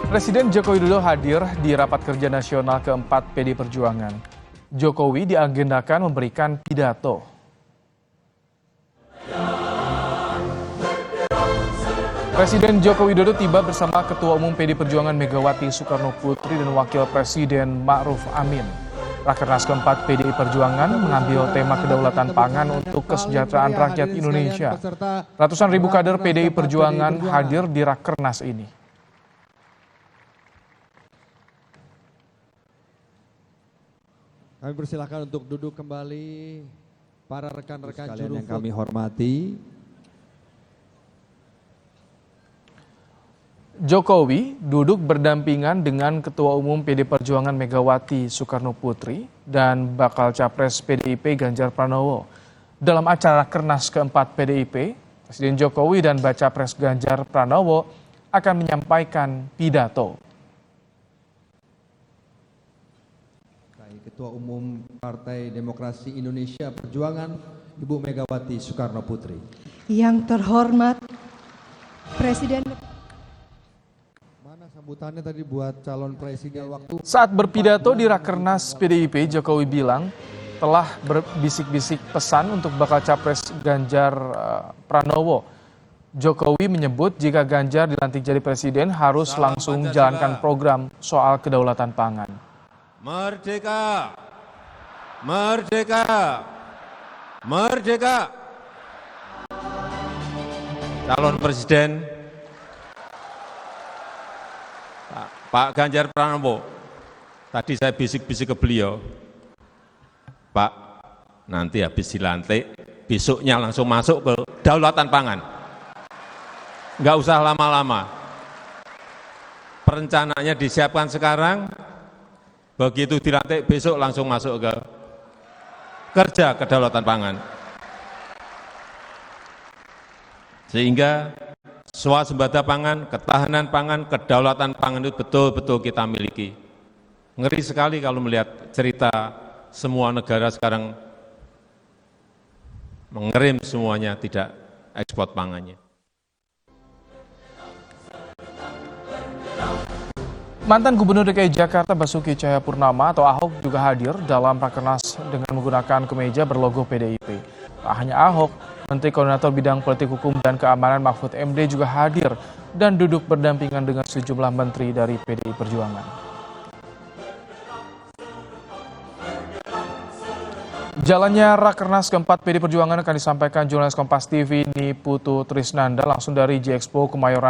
Presiden Joko Widodo hadir di rapat kerja nasional keempat PD Perjuangan. Jokowi diagendakan memberikan pidato. Presiden Joko Widodo tiba bersama Ketua Umum PD Perjuangan Megawati Soekarno Putri dan Wakil Presiden Ma'ruf Amin. Rakernas keempat PDI Perjuangan mengambil tema kedaulatan pangan untuk kesejahteraan rakyat Indonesia. Ratusan ribu kader PDI Perjuangan hadir di Rakernas ini. Kami persilakan untuk duduk kembali para rekan-rekan juru yang kami hormati. Jokowi duduk berdampingan dengan Ketua Umum PD Perjuangan Megawati Soekarno Putri dan bakal capres PDIP Ganjar Pranowo. Dalam acara Kernas keempat PDIP, Presiden Jokowi dan baca pres Ganjar Pranowo akan menyampaikan pidato. Ketua Umum Partai Demokrasi Indonesia Perjuangan, Ibu Megawati Soekarno Putri. Yang terhormat Presiden. Mana sambutannya tadi buat calon presiden waktu? Saat berpidato di Rakernas PDIP, Jokowi bilang telah berbisik-bisik pesan untuk bakal capres Ganjar Pranowo. Jokowi menyebut jika Ganjar dilantik jadi presiden harus langsung jalankan program soal kedaulatan pangan. Merdeka, merdeka, merdeka. Calon presiden Pak Ganjar Pranowo, tadi saya bisik-bisik ke beliau, Pak, nanti habis dilantik, besoknya langsung masuk ke kedaulatan pangan. Nggak usah lama-lama. Perencanaannya disiapkan sekarang, begitu dilantik besok langsung masuk ke kerja kedaulatan pangan. Sehingga swasembada pangan, ketahanan pangan, kedaulatan pangan itu betul-betul kita miliki. Ngeri sekali kalau melihat cerita semua negara sekarang mengerim semuanya tidak ekspor pangannya. Mantan Gubernur DKI Jakarta Basuki Cahayapurnama atau Ahok juga hadir dalam Rakernas dengan menggunakan kemeja berlogo PDIP. Tak hanya Ahok, Menteri Koordinator Bidang Politik Hukum dan Keamanan Mahfud MD juga hadir dan duduk berdampingan dengan sejumlah menteri dari PDI Perjuangan. Jalannya Rakernas keempat PDI Perjuangan akan disampaikan jurnalis Kompas TV Niputu Trisnanda langsung dari J-Expo Kemayoran.